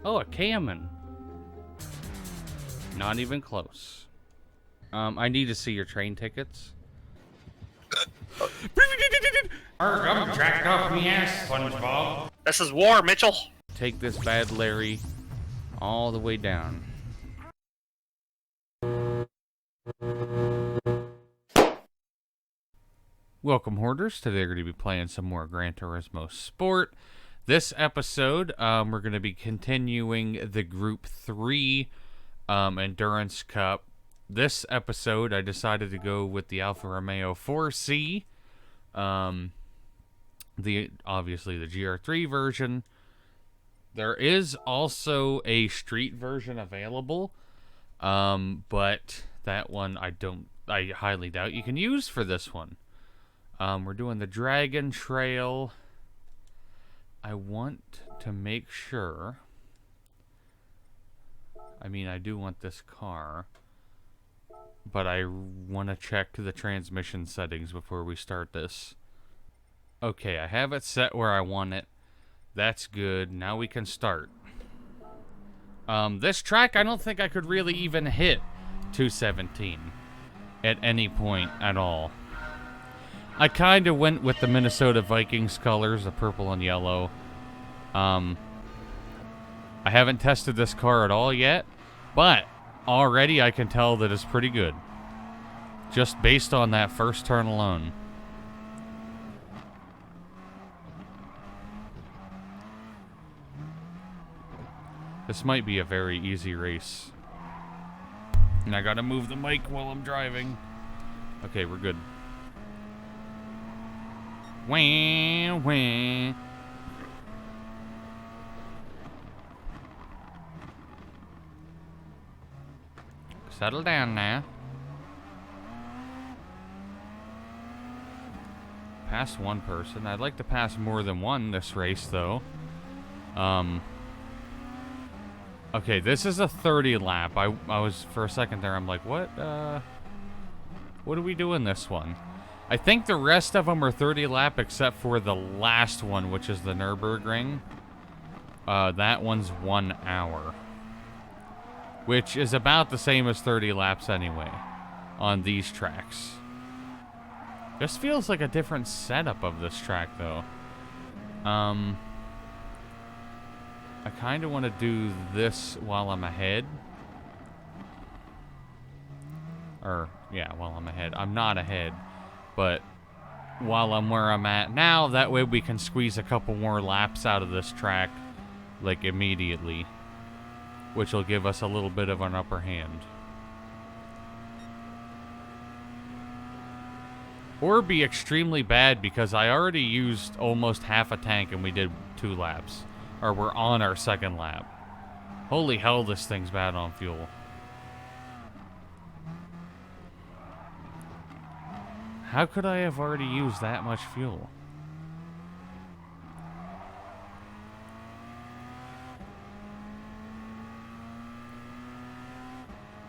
Oh, a Cayman. Not even close. I need to see your train tickets. I'm jacked off me ass, SpongeBob. This is war, Mitchell. Take this bad Larry all the way down. Welcome, Hoarders. Today we're going to be playing some more Gran Turismo Sport. This episode, we're going to be continuing the Group 3 Endurance Cup. This episode, I decided to go with the Alfa Romeo 4C. Obviously the GR3 version. There is also a street version available, but that one I highly doubt you can use for this one. We're doing the Dragon Trail. I want to make sure. I mean, I do want this car, but I want to check the transmission settings before we start this. Okay, I have it set where I want it. That's good. Now we can start. This track, I don't think I could really even hit 217 at any point at all. I kind of went with the Minnesota Vikings colors, the purple and yellow. I haven't tested this car at all yet, but already I can tell that it's pretty good. Just based on that first turn alone. This might be a very easy race. And I gotta move the mic while I'm driving. Okay, we're good. Wah, wah. Settle down now. Pass one person. I'd like to pass more than one this race, though. Okay, this is a 30 lap. I was, for a second there, I'm like, what do we do in this one? I think the rest of them are 30 lap except for the last one, which is the Nürburgring. That one's 1 hour. Which is about the same as 30 laps anyway, on these tracks. This feels like a different setup of this track, though. I kind of want to do this while I'm ahead. Or, yeah, while I'm ahead. I'm not ahead, but while I'm where I'm at now, that way we can squeeze a couple more laps out of this track, like, immediately. Which will give us a little bit of an upper hand. Or be extremely bad because I already used almost half a tank and we did 2 laps. Or we're on our second lap. Holy hell, this thing's bad on fuel. How could I have already used that much fuel?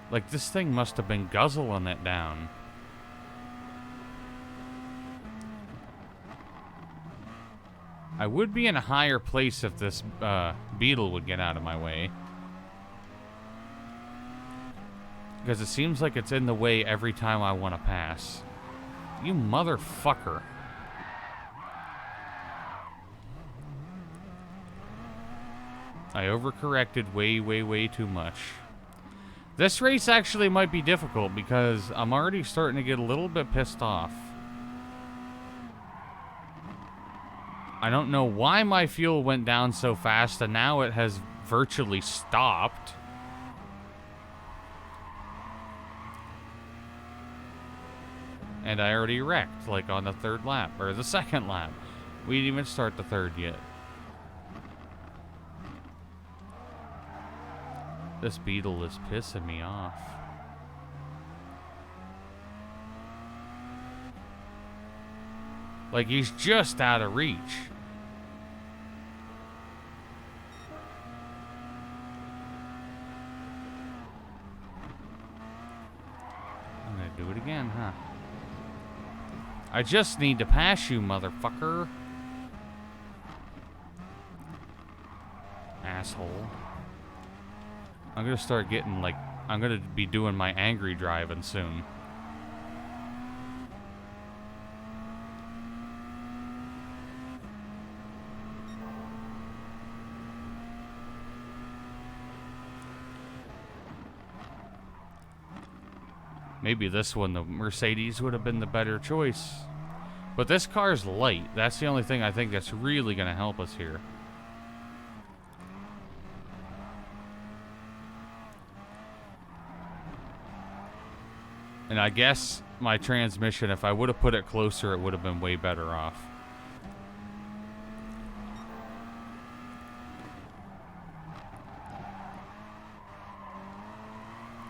Like, this thing must have been guzzling it down. I would be in a higher place if this beetle would get out of my way. Because it seems like it's in the way every time I want to pass. You motherfucker. I overcorrected way too much. This race actually might be difficult because I'm already starting to get a little bit pissed off. I don't know why my fuel went down so fast and now it has virtually stopped. And I already wrecked, like on the 3rd lap, or the 2nd lap. We didn't even start the 3rd yet. This beetle is pissing me off. Like, he's just out of reach. I'm gonna do it again, huh? I just need to pass you, motherfucker. Asshole. I'm gonna start getting, like, I'm gonna be doing my angry driving soon. Maybe this one, the Mercedes, would have been the better choice. But this car's light. That's the only thing I think that's really going to help us here. And I guess my transmission, if I would have put it closer, it would have been way better off.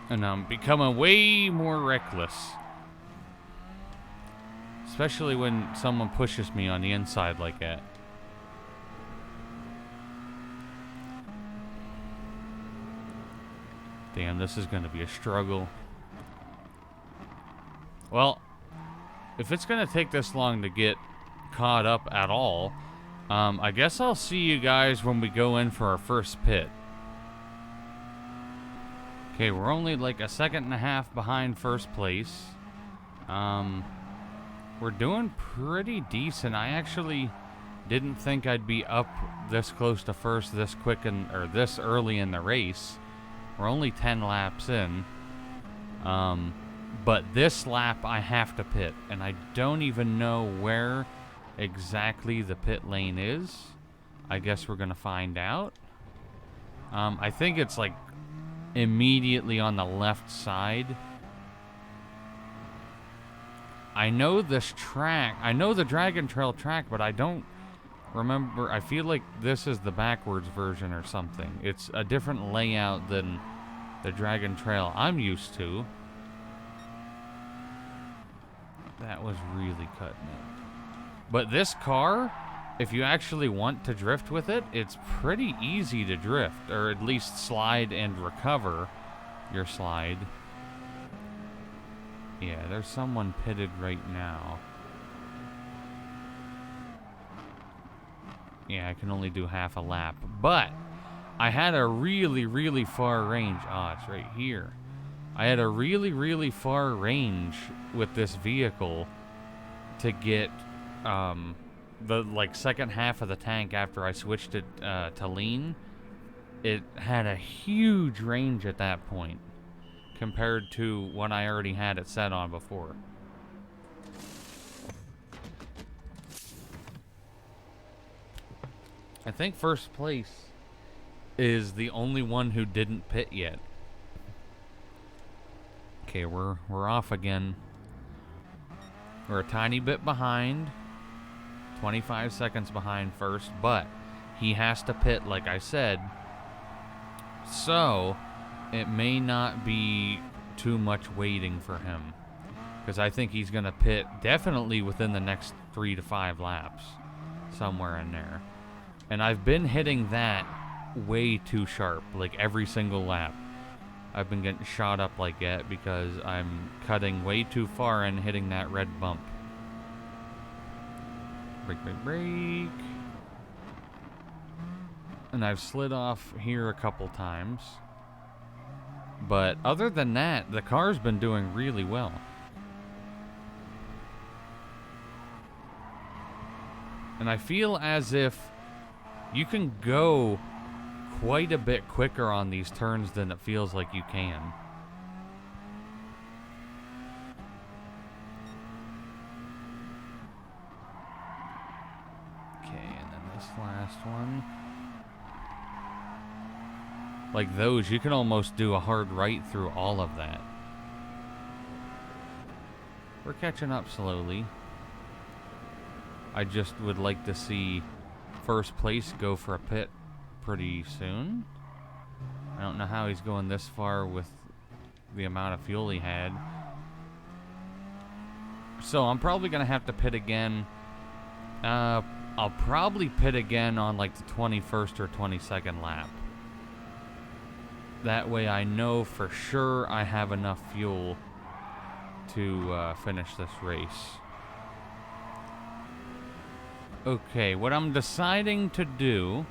And I'm becoming way more reckless. Especially when someone pushes me on the inside like that. Damn, this is going to be a struggle. Well, if it's going to take this long to get caught up at all, I guess I'll see you guys when we go in for our first pit. Okay, we're only like a second and a half behind first place. We're doing pretty decent. I actually didn't think I'd be up this close to first this quick or this early in the race. We're only 10 laps in. But this lap I have to pit, and I don't even know where exactly the pit lane is. I guess we're gonna find out. I think it's like immediately on the left side. I know this track. I know the Dragon Trail track, but I don't remember. I feel like this is the backwards version or something. It's a different layout than the Dragon Trail I'm used to. That was really cutting it. But this car, if you actually want to drift with it, it's pretty easy to drift, or at least slide and recover your slide. Yeah, there's someone pitted right now. Yeah, I can only do half a lap. But I had a really, really far range. Oh, it's right here. I had a really, really far range with this vehicle to get the like second half of the tank after I switched it to lean. It had a huge range at that point compared to what I already had it set on before. I think first place is the only one who didn't pit yet. Okay, we're off again. We're a tiny bit behind. 25 seconds behind first, but he has to pit, like I said. So, it may not be too much waiting for him. Because I think he's going to pit definitely within the next 3 to 5 laps. Somewhere in there. And I've been hitting that way too sharp, like every single lap. I've been getting shot up like that because I'm cutting way too far and hitting that red bump. Brake, brake, brake. And I've slid off here a couple times. But other than that, the car's been doing really well. And I feel as if you can go quite a bit quicker on these turns than it feels like you can. Okay, and then this last one. Like those, you can almost do a hard right through all of that. We're catching up slowly. I just would like to see first place go for a pit pretty soon. I don't know how he's going this far with the amount of fuel he had. So I'm probably going to have to pit again. I'll probably pit again on like the 21st or 22nd lap. That way I know for sure I have enough fuel to finish this race. Okay, what I'm deciding to do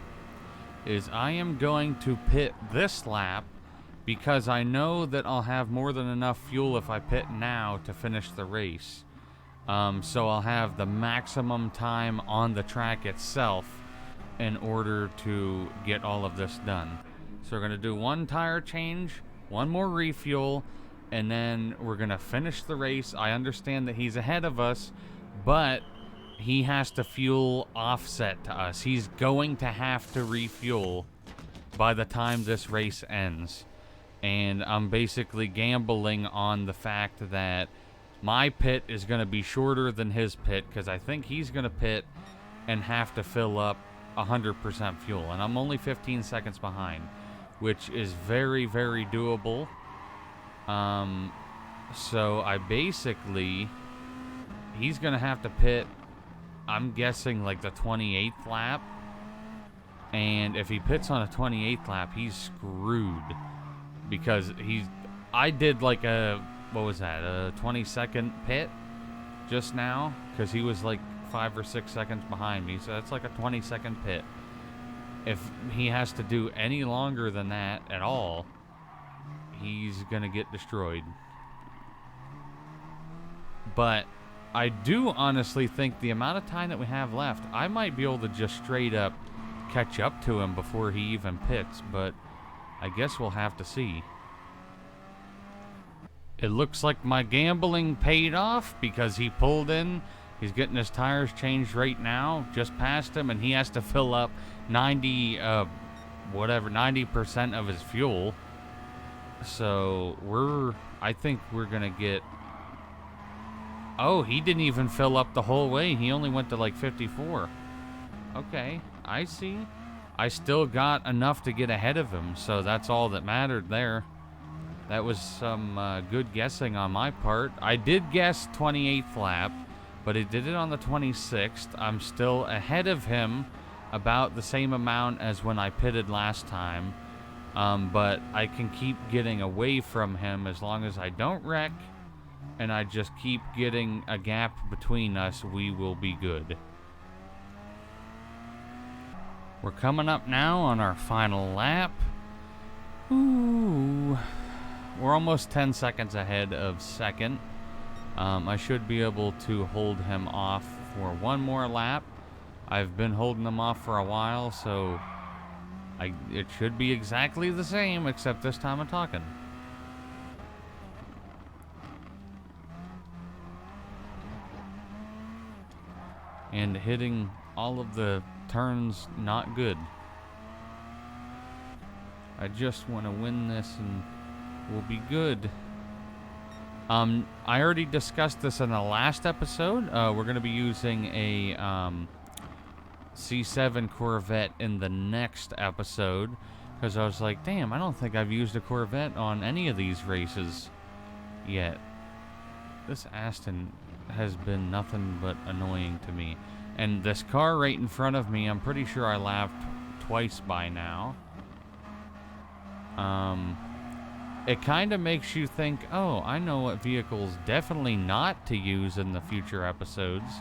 is I am going to pit this lap because I know that I'll have more than enough fuel if I pit now to finish the race. So I'll have the maximum time on the track itself in order to get all of this done. So we're going to do one tire change, one more refuel, and then we're going to finish the race. I understand that he's ahead of us, but he has to fuel offset to us. He's going to have to refuel by the time this race ends. And I'm basically gambling on the fact that my pit is going to be shorter than his pit, because I think he's going to pit and have to fill up 100% fuel. And I'm only 15 seconds behind, which is very, very doable. So I basically, he's going to have to pit, I'm guessing, like the 28th lap. And if he pits on a 28th lap, he's screwed. Because I did like a 20-second pit just now, because he was like 5 or 6 seconds behind me, so that's like a 20-second pit. If he has to do any longer than that at all, he's gonna get destroyed. But I do honestly think the amount of time that we have left, I might be able to just straight up catch up to him before he even pits, but I guess we'll have to see. It looks like my gambling paid off, because he pulled in. He's getting his tires changed right now, just past him, and he has to fill up 90% of his fuel. So I think we're gonna get, oh, he didn't even fill up the whole way. He only went to like 54. Okay, I see. I still got enough to get ahead of him, so that's all that mattered there. That was some good guessing on my part. I did guess 28th lap, but he did it on the 26th. I'm still ahead of him about the same amount as when I pitted last time. But I can keep getting away from him as long as I don't wreck, and I just keep getting a gap between us. We will be good. We're coming up now on our final lap. Ooh. We're almost 10 seconds ahead of second. I should be able to hold him off for one more lap. I've been holding him off for a while, so it should be exactly the same, except this time I'm talking. And hitting all of the turns, not good. I just want to win this and we'll be good. I already discussed this in the last episode. We're going to be using a C7 Corvette in the next episode, because I was like, damn, I don't think I've used a Corvette on any of these races yet. This Aston has been nothing but annoying to me. And this car right in front of me, I'm pretty sure I lapped twice by now. It kind of makes you think, oh, I know what vehicles definitely not to use in the future episodes,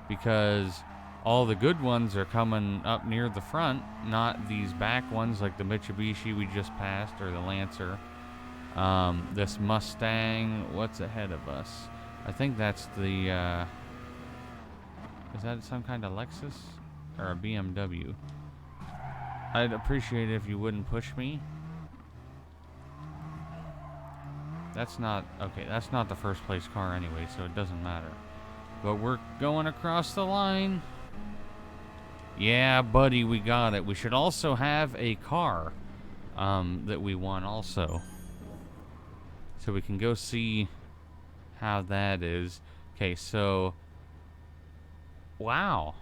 because all the good ones are coming up near the front, not these back ones like the Mitsubishi we just passed, or the Lancer. This Mustang, what's ahead of us? I think that's the, is that some kind of Lexus? Or a BMW? I'd appreciate it if you wouldn't push me. That's not, okay, that's not the first place car anyway, so it doesn't matter. But we're going across the line. Yeah, buddy, we got it. We should also have a car that we won also. So we can go see how that is. Okay, so, wow.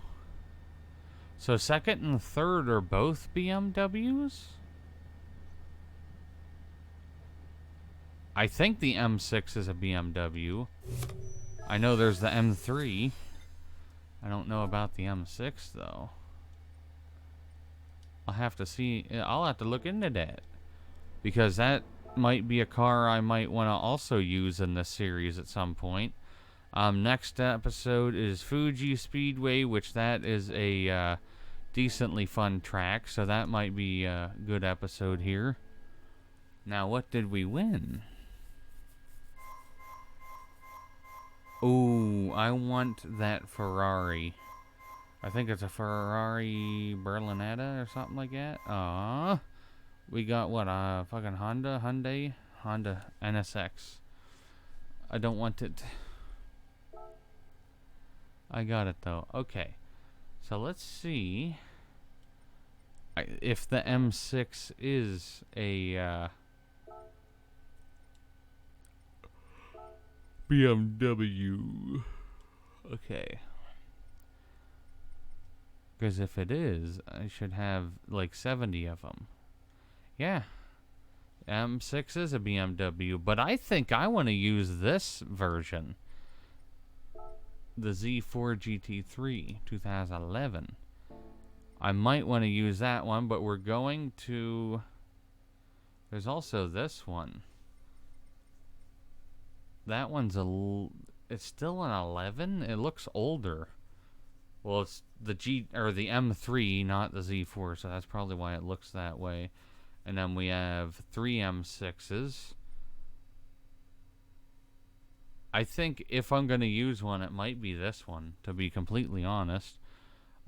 So second and third are both BMWs? I think the M6 is a BMW. I know there's the M3. I don't know about the M6 though. I'll have to see. I'll have to look into that, because that might be a car I might want to also use in this series at some point. Next episode is Fuji Speedway, which that is a decently fun track, so that might be a good episode here. Now, what did we win? Ooh, I want that Ferrari. I think it's a Ferrari Berlinetta or something like that. We got what? Fucking Hyundai NSX. I don't want it. I got it though. Okay, so let's see if the M6 is a BMW. Okay. Because if it is, I should have like 70 of them. Yeah. M6 is a BMW, but I think I want to use this version. The Z4 GT3 2011. I might want to use that one, but we're going to... There's also this one. That one's it's still an 11? It looks older. Well, it's the the M3, not the Z4, so that's probably why it looks that way. And then we have 3 M6s. I think if I'm going to use one, it might be this one, to be completely honest.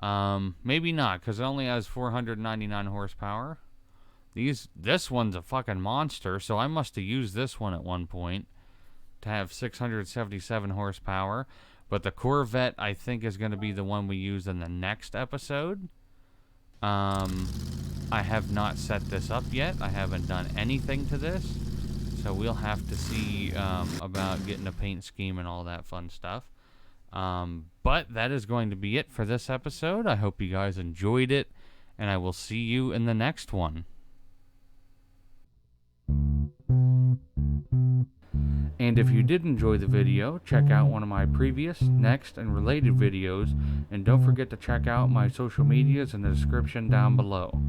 Maybe not, because it only has 499 horsepower. This one's a fucking monster, so I must have used this one at one point to have 677 horsepower. But the Corvette, I think, is going to be the one we use in the next episode. I have not set this up yet. I haven't done anything to this. So we'll have to see about getting a paint scheme and all that fun stuff. But that is going to be it for this episode. I hope you guys enjoyed it, and I will see you in the next one. And if you did enjoy the video, check out one of my previous, next, and related videos, and don't forget to check out my social medias in the description down below.